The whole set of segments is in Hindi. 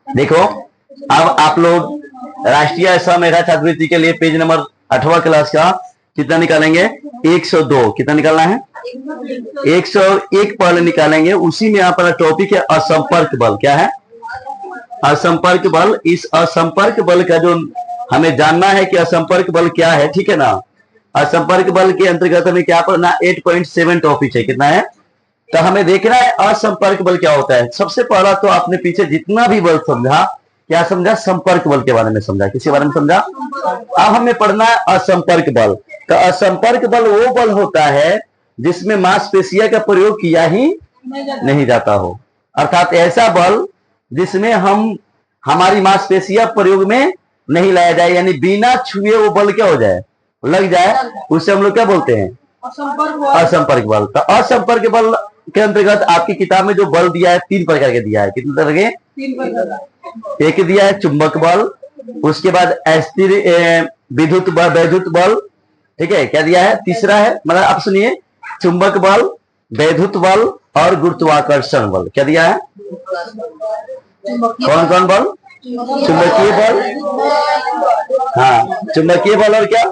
देखो, अब आप लोग राष्ट्रीय असम मेधा छात्रवृत्ति के लिए पेज नंबर 8वां क्लास का कितना निकालेंगे? 102। कितना निकालना है? 101 पहले निकालेंगे। उसी में यहाँ पर टॉपिक है असंपर्क बल। क्या है? असंपर्क बल। इस असंपर्क बल का जो हमें जानना है कि असंपर्क बल क्या है, ठीक है ना। असंपर्क बल के अंतर्गत हमें क्या पढ़ना? 8.7 टॉपिक है। कितना है? तो हमें देखना है असंपर्क बल क्या होता है। सबसे पहला तो आपने पीछे जितना भी बल समझा, क्या समझा? संपर्क बल के बारे में समझा। किसके बारे में समझा? अब हमें पढ़ना है असंपर्क बल। तो असंपर्क बल वो बल होता है जिसमें मांसपेशियों का प्रयोग किया ही नहीं जाता हो, अर्थात ऐसा बल जिसमें हमारी मांसपेशियां प्रयोग में नहीं लाया जाए, यानी बिना छुए वो बल क्या हो जाए? लग जाए। उसे हम लोग क्या बोलते हैं? असंपर्क बल। तो असंपर्क बल के अंतर्गत आपकी किताब में जो बल दिया है 3 प्रकार के दिया है। कितने तरह के? एक दिया है चुंबक बल, उसके बाद अस्थिर विद्युत बल, वैद्युत बल, ठीक है। क्या दिया है? तीसरा है, मतलब आप सुनिए, चुंबक बल, वैद्युत बल और गुरुत्वाकर्षण बल। क्या दिया है? कौन कौन बल? चुंबकीय बल, हाँ, चुंबकीय बल और क्या?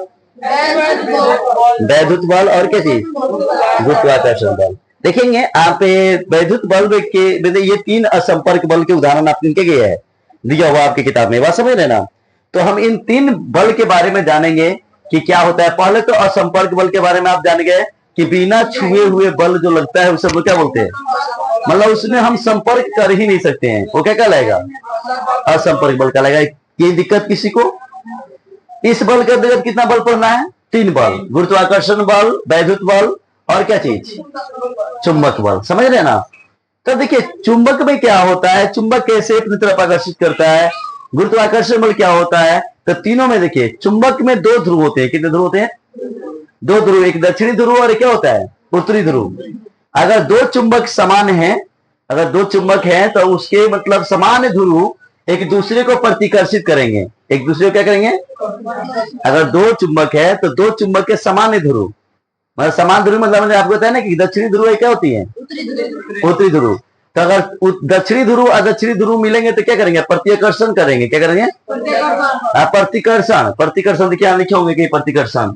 वैद्युत बल और क्या चीज? गुरुत्वाकर्षण बल। देखेंगे आप वैद्युत बल के ये 3 असंपर्क बल के उदाहरण आप इनके गए हैं, दिया हुआ आपकी किताब में, बात समझ लेना। तो हम इन 3 बल के बारे में जानेंगे कि क्या होता है। पहले तो असंपर्क बल के बारे में आप जान गए कि बिना छुए हुए बल जो लगता है उसे क्या बोलते हैं? मतलब उसमें हम संपर्क कर ही नहीं सकते हैं, वो क्या कहलाएगा? असंपर्क बल कहलाएगा। ये दिक्कत किसी को? इस बल के अंतर्गत कितना बल पढ़ना है? 3 बल, गुरुत्वाकर्षण बल, वैद्युत बल और क्या चीज? चुंबक बल। समझ रहे ना। तो देखिए चुंबक में क्या होता है, चुंबक कैसे अपनी तरफ आकर्षित करता है, गुरुत्वाकर्षण बल क्या होता है। तो तीनों में देखिए चुंबक में 2 ध्रुव होते हैं। कितने ध्रुव होते हैं? 2 ध्रुव, एक दक्षिणी ध्रुव और क्या होता है? उत्तरी ध्रुव। अगर 2 चुंबक समान हैं, अगर 2 चुंबक हैं तो उसके मतलब समान ध्रुव एक दूसरे को प्रतिकर्षित करेंगे। एक दूसरे को क्या करेंगे? अगर 2 चुंबक है तो 2 चुंबक के समान ध्रुव, मतलब समान ध्रुव मतलब आपको बताया ना कि दक्षिणी ध्रुव क्या होती है? उत्तरी ध्रुव। तो अगर दक्षिणी ध्रुव और दक्षिणी ध्रुव मिलेंगे तो क्या करेंगे? प्रतिकर्षण करेंगे। क्या करेंगे? प्रतिकर्षण। प्रतिकर्षण क्या लिखे होंगे कि प्रतिकर्षण?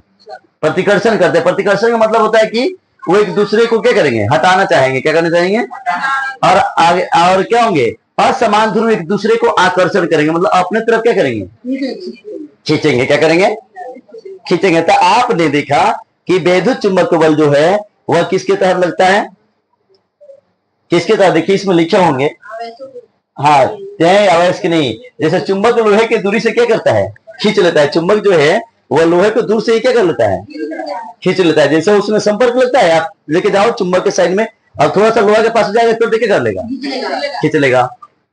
प्रतिकर्षण करते हैं। प्रतिकर्षण का मतलब होता है कि वो एक दूसरे को क्या करेंगे? हटाना चाहेंगे। क्या करना चाहेंगे? और आगे और क्या होंगे? असमान ध्रुव एक दूसरे को आकर्षण करेंगे, मतलब अपने तरफ क्या करेंगे? खींचेंगे। क्या करेंगे? खींचेंगे। तो आपने देखा कि वैद्युत चुंबक बल जो है वह किसके तहत लगता है? किसके तहत? देखिए इसमें लिखे होंगे, हाँ, तय आवेश की नहीं। जैसे चुंबक लोहे की दूरी से क्या करता है? खींच लेता है। चुंबक जो है वह लोहे को दूर से ही क्या कर लेता है? खींच लेता है। जैसे उसमें संपर्क लगता है, आप लेके जाओ चुंबक के साइड में और थोड़ा सा लोहा के पास जाएगा तो क्या कर लेगा? खींच लेगा।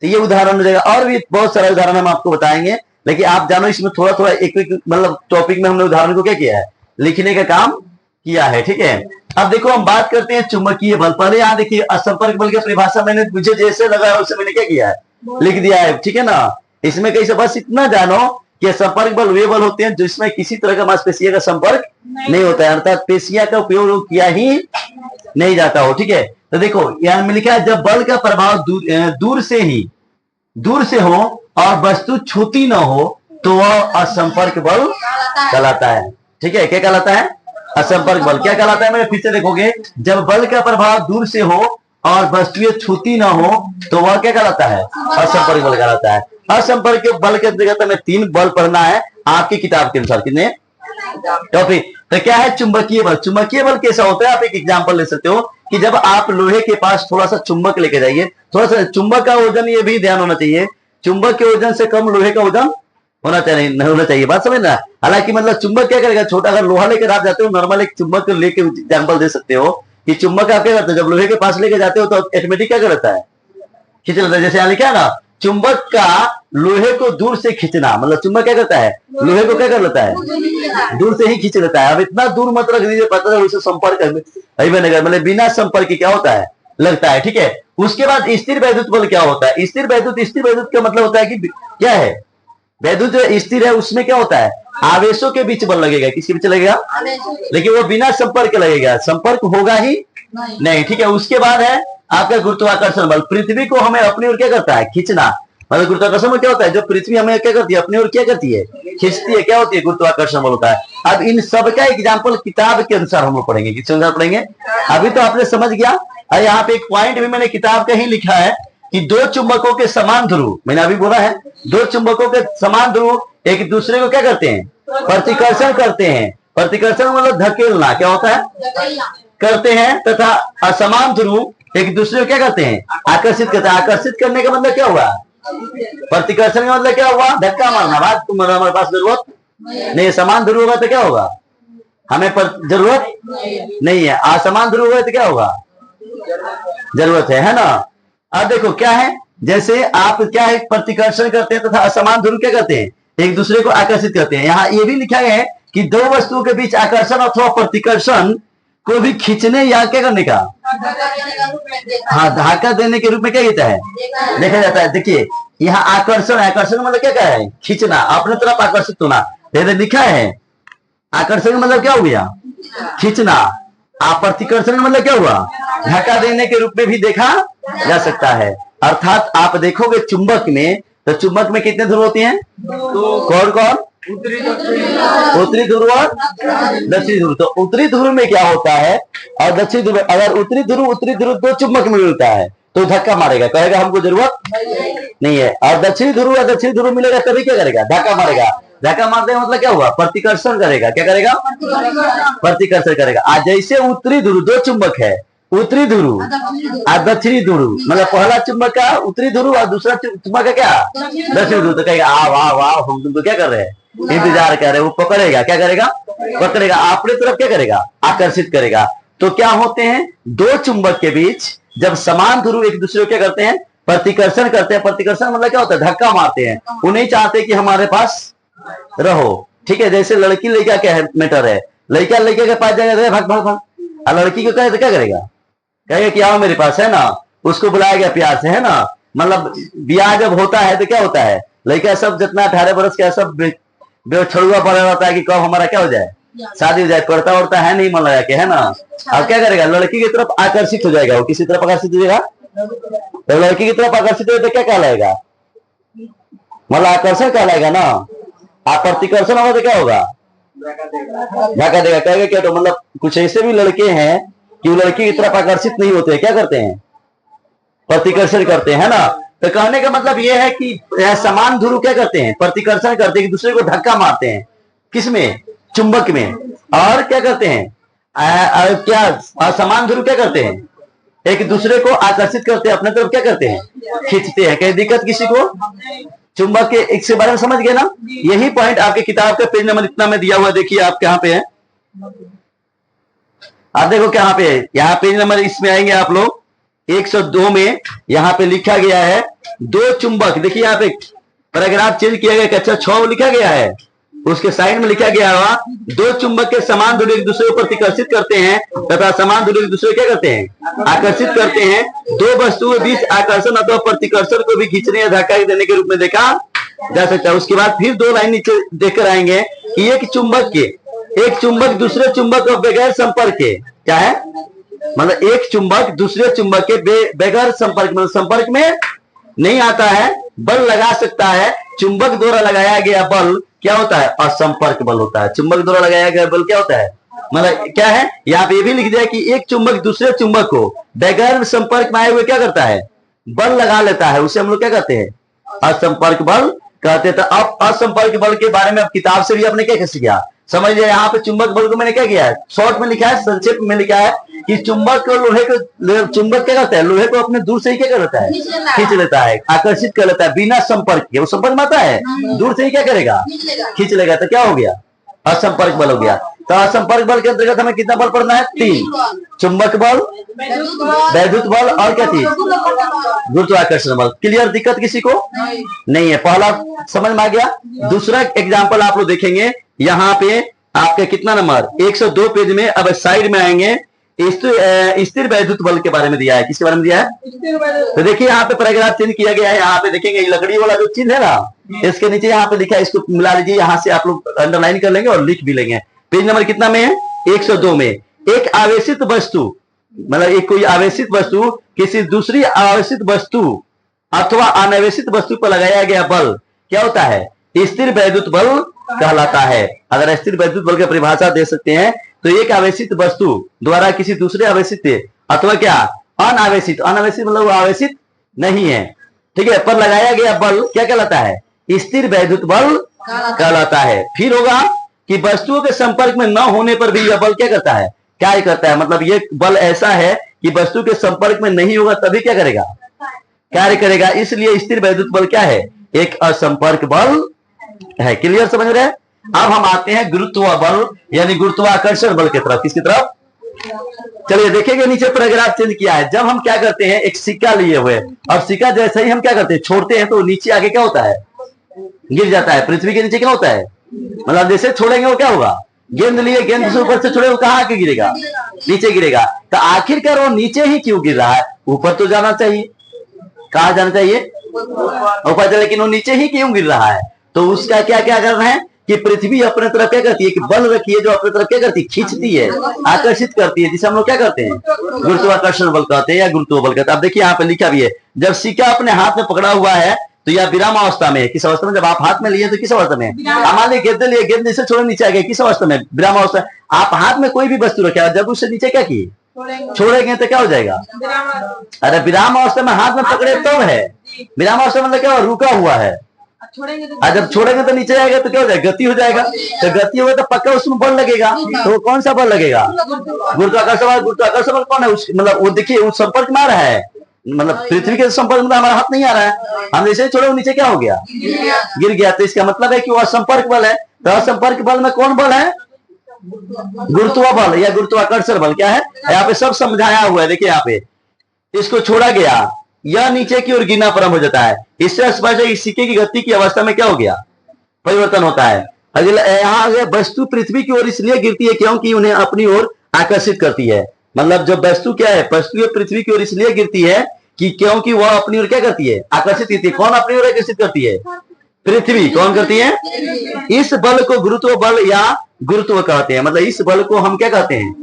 तो ये उदाहरण हो जाएगा। और भी बहुत सारा उदाहरण हम आपको बताएंगे, लेकिन आप जानो इसमें थोड़ा थोड़ा एक मतलब टॉपिक में हमने उदाहरण को क्या किया है? लिखने का काम किया है, ठीक है। अब देखो हम बात करते हैं चुंबकीय बल। पहले यहाँ देखिए असंपर्क बल की परिभाषा मैंने मुझे जैसे लगा है उससे मैंने क्या किया है? लिख दिया है, ठीक है ना। इसमें कैसे? बस इतना जानो कि संपर्क बल वे बल होते हैं जिसमें किसी तरह का मांसपेशियों का संपर्क नहीं होता है, अर्थात पेशियों का उपयोग किया ही नहीं जाता हो, ठीक है। तो देखो यहाँ में लिखा है जब बल का प्रभाव दूर से हो और वस्तु छूती ना हो तो वह असंपर्क बल कहलाता है, ठीक है। क्या कहलाता है? असंपर्क बल। क्या कहलाता है? मेरे फिर से देखोगे, जब बल का प्रभाव दूर से हो और वस्तुएं छूती ना हो तो वह क्या कहलाता है? असंपर्क बल कहलाता है। असंपर्क बल के अंतर्गत हमें 3 बल पढ़ना है आपकी किताब के अनुसार। कितने टॉपिक? तो क्या है? चुंबकीय बल। चुंबकीय बल कैसा होता है? आप एक एग्जांपल ले सकते हो कि जब आप लोहे के पास थोड़ा सा चुंबक लेके जाइए, थोड़ा सा चुंबक का वजन, ये भी ध्यान होना चाहिए, चुंबक के वजन से कम लोहे का वजन होना चाहिए, नहीं होना चाहिए। बात समझना। हालांकि मतलब चुंबक क्या करेगा? छोटा, अगर लोहा लेकर आप जाते हो, नॉर्मल एक चुंबक लेके एग्जाम्पल दे सकते हो कि चुंबक आप क्या करते हो? जब लोहे के पास लेके जाते हो तो ऑटोमेटिक क्या करता है? खींच लेता है। जैसे यहाँ लिखा है ना, चुंबक का लोहे को दूर से खींचना, मतलब चुंबक क्या करता है? लोहे को क्या कर लेता है? दूर से ही खींच लेता है। अब इतना दूर मत रख दीजिए, पता है उसे संपर्क मतलब बिना संपर्क क्या होता है? लगता है, ठीक है। उसके बाद स्थिर वैद्युत बल क्या होता है? स्थिर वैद्युत का मतलब होता है कि क्या है? वैद्युत जो स्थिर है उसमें क्या होता है? आवेशों के बीच बल लगेगा। किसके बीच लगेगा? लेकिन वो बिना संपर्क के लगेगा, संपर्क होगा ही नहीं, ठीक है। उसके बाद है आपका गुरुत्वाकर्षण बल। पृथ्वी को हमें अपनी ओर क्या करता है? खींचना। मतलब गुरुत्वाकर्षण में क्या होता है, जो पृथ्वी हमें क्या करती है, अपनी ओर क्या करती है, खींचती है, क्या होती है, गुरुत्वाकर्षण बल होता है। अब इन सब का एग्जाम्पल किताब के अनुसार हम लोग पढ़ेंगे, किसके अनुसार पढ़ेंगे, अभी तो आपने समझ गया। और यहाँ पे एक पॉइंट भी मैंने किताब का ही लिखा है कि दो चुंबकों के समान ध्रुव, मैंने अभी बोला है, दो चुंबकों के समान ध्रुव एक दूसरे को क्या करते हैं, प्रतिकर्षण करते हैं। प्रतिकर्षण मतलब धकेलना, क्या होता है, करते हैं, तथा असमान ध्रुव एक दूसरे को क्या करते हैं, आकर्षित करते हैं। आकर्षित करने का मतलब क्या हुआ, प्रतिकर्षण का मतलब क्या हुआ, धक्का मारना। बात तुम हमारे पास जरूरत नहीं, समान ध्रुव होगा तो क्या होगा, हमें जरूरत नहीं है। असमान ध्रुव होगा तो क्या होगा, जरूरत है ना। अब देखो क्या है, जैसे आप क्या है, प्रतिकर्षण करते हैं तथा असमान ध्रुव क्या करते हैं, एक दूसरे को आकर्षित करते हैं। यहाँ ये भी लिखा गया है कि दो वस्तुओं के बीच आकर्षण अथवा प्रतिकर्षण को भी खींचने या क्या करने का, हाँ, धक्का देने के रूप में क्या कहता है, देखा जाता है। देखिए यहाँ आकर्षण, आकर्षण मतलब क्या कह है, खींचना, अपने तरफ आकर्षित होना। लिखा है आकर्षण मतलब क्या हो गया, खींचना। प्रतिकर्षण मतलब क्या हुआ, धक्का देने के रूप में भी देखा जा सकता है। अर्थात आप देखोगे चुंबक में, तो चुंबक में कितने ध्रुव होते हैं, कौन कौन, उत्तरी ध्रुव और दक्षिणी ध्रुव। तो उत्तरी ध्रुव में क्या होता है और दक्षिणी ध्रुव, अगर उत्तरी ध्रुव दो चुंबक में मिलता है तो धक्का मारेगा, कहेगा हमको जरूरत नहीं है। और दक्षिणी ध्रुव मिलेगा तभी क्या करेगा, धक्का मारेगा। धक्का मारते हैं मतलब क्या हुआ, प्रतिकर्षण करेगा, क्या करेगा, प्रतिकर्षण करेगा। आज जैसे उत्तरी ध्रुव दो चुंबक है, उत्तरी ध्रुव और दक्षिणी ध्रुव, मतलब पहला चुंबक का उत्तरी ध्रुव और दूसरा चुंबक का क्या, दक्षिणी ध्रुव। तो कहेगा आ वाह वाह, हम तुमको क्या कर रहे हैं, इंतजार कर रहे हैं। वो पकड़ेगा, क्या करेगा, पकड़ेगा, अपने तरफ क्या करेगा, आकर्षित करेगा। तो क्या होते हैं, दो चुंबक के बीच जब समान ध्रुव एक दूसरे को क्या करते हैं, प्रतिकर्षण करते हैं। प्रतिकर्षण मतलब क्या होता है, धक्का मारते हैं। वो नहीं चाहते कि हमारे पास रहो, ठीक है। जैसे लड़की लड़का क्या है मैटर है, लड़का लड़के के पास जाएगा, भाग भाग भाग, और लड़की को कहे तो क्या करेगा, कहेगा कि आओ मेरे पास, है ना। उसको बुलाया गया प्यार से, है ना। मतलब ब्याह जब होता है तो क्या होता है, लड़का सब जितना 18 वर्ष का सब छड़ुआ पड़ा रहता है कि कब हमारा क्या हो जाए, शादी हो जाए। पढ़ता उड़ता है नहीं मन लगा के, है ना। अब क्या करेगा, लड़की की तरफ आकर्षित हो जाएगा। वो किसी तरफ आकर्षित हो जाएगा, तो लड़की की तरफ आकर्षित हो तो क्या कहलाएगा, मतलब आकर्षण कहलाएगा ना। आप प्रतिकर्षण होगा तो क्या होगा, धक्का देगा। कहेगा क्या, तो मतलब कुछ ऐसे भी लड़के हैं कि वो लड़की की तरफ आकर्षित नहीं होते, क्या करते हैं, प्रतिकर्षण करते हैं, है ना। तो कहने का मतलब ये है कि समान ध्रुव क्या करते हैं, प्रतिकर्षण करते हैं, दूसरे को धक्का मारते हैं, किसमें, चुंबक में। और क्या करते हैं, क्या असमान ध्रुव क्या करते हैं, एक दूसरे को आकर्षित करते हैं, अपने तरफ क्या करते हैं, खींचते हैं। कहीं दिक्कत किसी को, चुंबक के इसके बारे में समझ गए ना। यही पॉइंट आपके किताब का पेज नंबर इतना में दिया हुआ, देखिए आप कहाँ पे है, आप देखो कहाँ पे है, यहाँ पेज नंबर इसमें आएंगे आप लोग 102 में। यहाँ पे लिखा गया है दो चुंबक, देखिए यहाँ पे पैराग्राफ चेंज किया गया, अच्छा 6 लिखा गया है, उसके साइड में लिखा गया हुआ, दो चुंबक के समान ध्रुव एक दूसरे को प्रतिकर्षित करते हैं तथा समान ध्रुव एक दूसरे को क्या करते हैं, आकर्षित करते हैं। दो वस्तुओं के बीच आकर्षण अथवा प्रतिकर्षण को भी खींचने या धक्का देने के रूप में देखा जा सकता है। उसके बाद फिर 2 लाइन नीचे देखकर आएंगे कि एक चुंबक दूसरे चुंबक को बगैर संपर्क के, क्या है, मतलब एक चुंबक दूसरे चुंबक के बगैर संपर्क, मतलब संपर्क में नहीं आता है, बल लगा सकता है। चुंबक द्वारा लगाया गया बल क्या होता है, असंपर्क बल होता है। चुंबक द्वारा लगाया गया बल क्या होता है, मतलब क्या है, यहाँ पे ये भी लिख दिया कि एक चुंबक दूसरे चुंबक को बगैर संपर्क में आए हुए क्या करता है, बल लगा लेता है, उसे हम लोग क्या कहते हैं, असंपर्क बल कहते थे। अब असंपर्क बल के बारे में अब किताब से भी आपने क्या सीख गया, समझ लिया। यहाँ पे चुंबक बल को मैंने क्या किया है, शॉर्ट में लिखा है, संक्षेप में लिखा है कि चुंबक को लोहे को, चुंबक क्या करता है, लोहे को अपने दूर से ही क्या कर लेता है, खींच लेता है, आकर्षित कर लेता है, बिना संपर्क के। वो संपर्क में आता है, दूर से ही क्या करेगा, खींच लेगा। तो क्या हो गया, असंपर्क बल हो गया। तो असंपर्क बल के अंतर्गत हमें कितना बल पढ़ना है, 3, चुंबक बल, वैद्युत बल और क्या चीज, गुरुत्वाकर्षण बल। क्लियर, दिक्कत किसी को नहीं है, पहला समझ में आ गया। दूसरा एग्जाम्पल आप लोग देखेंगे, यहाँ पे आपके कितना नंबर 102 पेज में। अब साइड में आएंगे, स्थिर वैद्युत बल के बारे में दिया है। किसके बारे में दिया है, तो देखिए यहाँ पे पैराग्राफ चेंज किया गया है। यहाँ पे देखेंगे लकड़ी वाला जो चिन्ह है ना, इसके नीचे यहाँ पे लिखा है, इसको मिला लीजिए, यहाँ से आप लोग अंडरलाइन कर लेंगे और लिख भी लेंगे। पेज नंबर कितना में है, 102 में। एक आवेशित वस्तु, मतलब एक कोई आवेशित वस्तु किसी दूसरी आवेशित वस्तु अथवा अनावेशित वस्तु पर लगाया गया बल क्या होता है? स्थिर वैद्युत बल कहलाता है। अगर स्थिर वैद्युत बल की परिभाषा दे सकते हैं तो एक आवेशित वस्तु द्वारा किसी दूसरे आवेशित अथवा क्या अनावेशित, अनावेशित मतलब आवेशित नहीं है, ठीक है, पर लगाया गया बल क्या कहलाता है? स्थिर वैद्युत बल कहलाता है। फिर होगा कि वस्तुओं के संपर्क में न होने पर भी यह बल क्या करता है? क्या करता है? मतलब ये बल ऐसा है कि वस्तु के संपर्क में नहीं होगा तभी क्या करेगा? कार्य करेगा। इसलिए स्थिर वैद्युत बल क्या है? एक असंपर्क बल है। क्लियर समझ रहे हैं? अब हम आते हैं गुरुत्व बल यानी गुरुत्वाकर्षण बल की तरफ। किसकी तरफ? चलिए देखेंगे नीचे पैराग्राफ चेंज किया है। जब हम क्या करते हैं, एक सिक्का लिए हुए और सिक्का जैसे ही हम क्या करते हैं छोड़ते हैं तो नीचे आगे क्या होता है? गिर जाता है। पृथ्वी के नीचे क्या होता है? मतलब जैसे छोड़ेंगे वो क्या होगा? गेंद लिए, गेंद से ऊपर से छोड़े वो कहाँ आके गिरेगा? नीचे गिरेगा। तो आखिरकार वो नीचे ही क्यों गिर रहा है? ऊपर तो जाना चाहिए। कहाँ जाना चाहिए? ऊपर, लेकिन वो नीचे ही क्यों गिर रहा है? तो उसका क्या क्या करना है कि पृथ्वी अपने तरफ क्या करती है कि बल रखी है जो अपने तरफ क्या करती है? खींचती है, आकर्षित करती है, जिसे हम लोग क्या करते हैं? गुरुत्वाकर्षण बल कहते हैं या गुरुत्व बल कहते हैं। अब देखिए यहाँ पे लिखा भी है, जब सिक्का अपने हाथ में पकड़ा हुआ है तो यह विराम अवस्था में है। किस अवस्था में? जब आप हाथ में लिए तो किस अवस्था में? मान लीजिए गेंद लिए, गेंद से छोड़े नीचे आ गए, किस अवस्था में? विराम अवस्था। आप हाथ में कोई भी वस्तु रखे, जब उससे नीचे क्या किए? छोड़ेंगे तो क्या हो जाएगा? अरे विराम अवस्था में हाथ में पकड़े तब है। विराम अवस्था मतलब क्या? रुका हुआ है। जब छोड़ेंगे तो नीचे आएगा तो क्या हो जाएगा? गति हो जाएगा। तो गति होगा तो पक्का उसमें बल लगेगा। तो वो कौन सा बल लगेगा? गुरुत्वाकर्षण बल। गुरुत्वाकर्षण बल कौन है? मतलब वो देखिए उस संपर्क में आ रहा है, मतलब पृथ्वी के संपर्क में हमारा हाथ नहीं आ रहा है। हम जैसे छोड़े वो नीचे क्या हो गया? गिर गया। तो इसका मतलब है कि वो असंपर्क बल है। तो असंपर्क बल में कौन बल है? गुरुत्व बल या गुरुत्वाकर्षण बल। क्या है? यहाँ पे सब समझाया हुआ है। देखिए यहाँ पे इसको छोड़ा गया, यह नीचे की ओर गिरना प्रारंभ हो जाता है। इससे स्पष्ट है कि सिक्के की गति की अवस्था में क्या हो गया? परिवर्तन होता है। अगला यहाँ वस्तु पृथ्वी की ओर इसलिए गिरती है क्योंकि उन्हें अपनी ओर आकर्षित करती है। मतलब जब वस्तु क्या है? वस्तु पृथ्वी की ओर इसलिए गिरती है कि क्योंकि वह अपनी ओर क्या करती है? आकर्षित करती है। कौन अपनी ओर आकर्षित करती है? पृथ्वी। कौन करती है? इस बल को गुरुत्व बल या गुरुत्व कहते हैं। मतलब इस बल को हम क्या कहते हैं?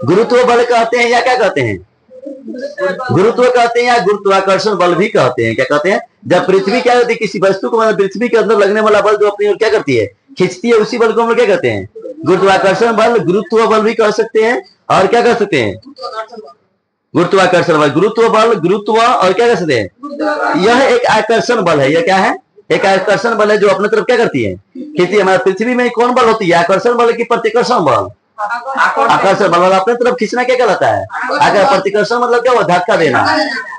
गुरुत्व बल कहते हैं या क्या कहते हैं? गुरुत्व कहते हैं या गुरुत्वाकर्षण बल भी कहते हैं। क्या कहते हैं? जब पृथ्वी क्या करती है? किसी वस्तु को, मतलब पृथ्वी के अंदर लगने वाला बल जो अपनी ओर क्या करती है? खींचती है, उसी बल को हम लोग क्या कहते हैं? गुरुत्वाकर्षण बल, गुरुत्व बल भी कह सकते हैं। और क्या कर सकते हैं? गुरुत्वाकर्षण बल, गुरुत्व बल, गुरुत्व और क्या कर सकते हैं? यह एक आकर्षण बल है। यह क्या है? एक आकर्षण बल है जो अपने तरफ क्या करती है? खींचती है। हमारे पृथ्वी में कौन बल होती है? आकर्षण बल की प्रतिकर्षण बल? आकर्षण बल अपने तरफ खींचना क्या कहलाता है? अगर प्रतिकर्षण मतलब क्या हुआ? धक्का देना।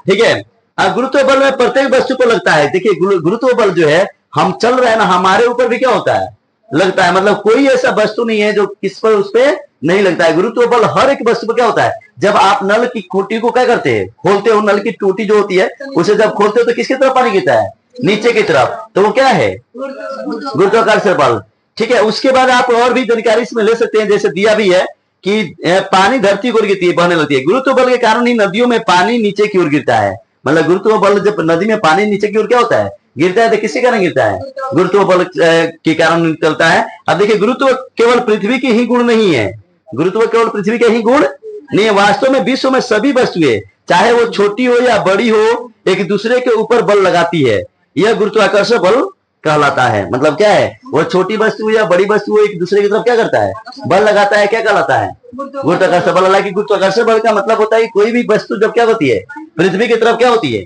ठीक है। गुरुत्व बल में प्रत्येक वस्तु को लगता है। देखिए गुरुत्व बल जो है, हम चल रहे हैं ना, हमारे ऊपर भी क्या होता है? लगता है। मतलब कोई ऐसा वस्तु नहीं है जो किस पर उस पर नहीं लगता है। गुरुत्व बल हर एक वस्तु पर क्या होता है? जब आप नल की टूटी को क्या करते हैं? खोलते हो, नल की टूटी जो होती है उसे जब खोलते हो तो किसकी तरफ पानी गिरता है? नीचे की तरफ। तो वो क्या है? गुरुत्वाकर्षण बल। ठीक है। उसके बाद आप और भी जानकारी इसमें ले सकते हैं, जैसे दिया भी है कि पानी धरती की ओर गिरती है, बहने लगती है। गुरुत्व बल के कारण ही नदियों में पानी नीचे की ओर गिरता है। मतलब गुरुत्व बल जब नदी में पानी नीचे की ओर क्या होता है? गिरता है। तो किसके कारण गिरता है? गुरुत्व बल के कारण निकलता है। अब देखिए गुरुत्व केवल पृथ्वी के ही गुण नहीं है। गुरुत्व केवल पृथ्वी के ही गुण नहीं है। वास्तव में विश्व में सभी वस्तुएं, चाहे वो छोटी हो या बड़ी हो, एक दूसरे के ऊपर बल लगाती है। यह गुरुत्वाकर्षण बल कहलाता है। मतलब क्या है? वो छोटी वस्तु या बड़ी वस्तु एक दूसरे की तरफ क्या करता है? बल लगाता है। क्या कहलाता है? गुरुत्वाकर्षण बल। हालांकि गुरुत्वाकर्षण बल का मतलब होता है कोई भी वस्तु जब क्या होती है? पृथ्वी की तरफ क्या होती है?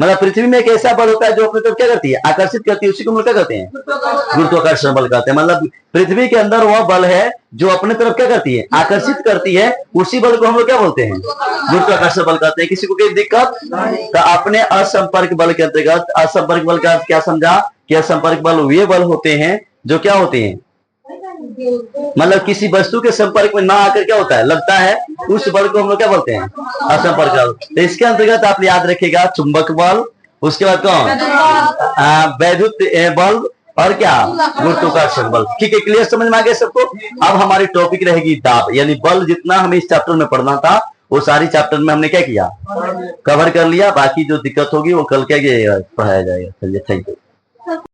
मतलब पृथ्वी में एक ऐसा बल होता है जो अपनी तरफ क्या करती है? आकर्षित करती है। उसी को हम लोग क्या कहते हैं? गुरुत्वाकर्षण बल कहते हैं। मतलब पृथ्वी के अंदर वह बल है जो अपने तरफ क्या करती है? आकर्षित करती है। उसी बल को हम लोग क्या बोलते हैं? गुरुत्वाकर्षण बल कहते हैं। किसी को कोई दिक्कत? तो अपने असंपर्क बल के अंतर्गत, असंपर्क बल का क्या समझा कि असंपर्क बल वे बल होते हैं जो क्या होते हैं? मतलब किसी वस्तु के संपर्क में ना आकर क्या होता है? लगता है। उस बल को हम लोग क्या बोलते हैं? असंपर्क बल। तो इसके अंतर्गत आप याद रखिएगा चुंबक बल, उसके बाद कौन? वैद्युत बल और क्या? गुरुत्वाकर्षण बल। ठीक है। क्लियर समझ में आ गया सबको? अब हमारी टॉपिक रहेगी दाब, यानी बल जितना हमें इस चैप्टर में पढ़ना था वो सारी चैप्टर में हमने क्या किया? कवर कर लिया। बाकी जो दिक्कत होगी वो कल क्या पढ़ाया जाएगा। चलिए, थैंक यू।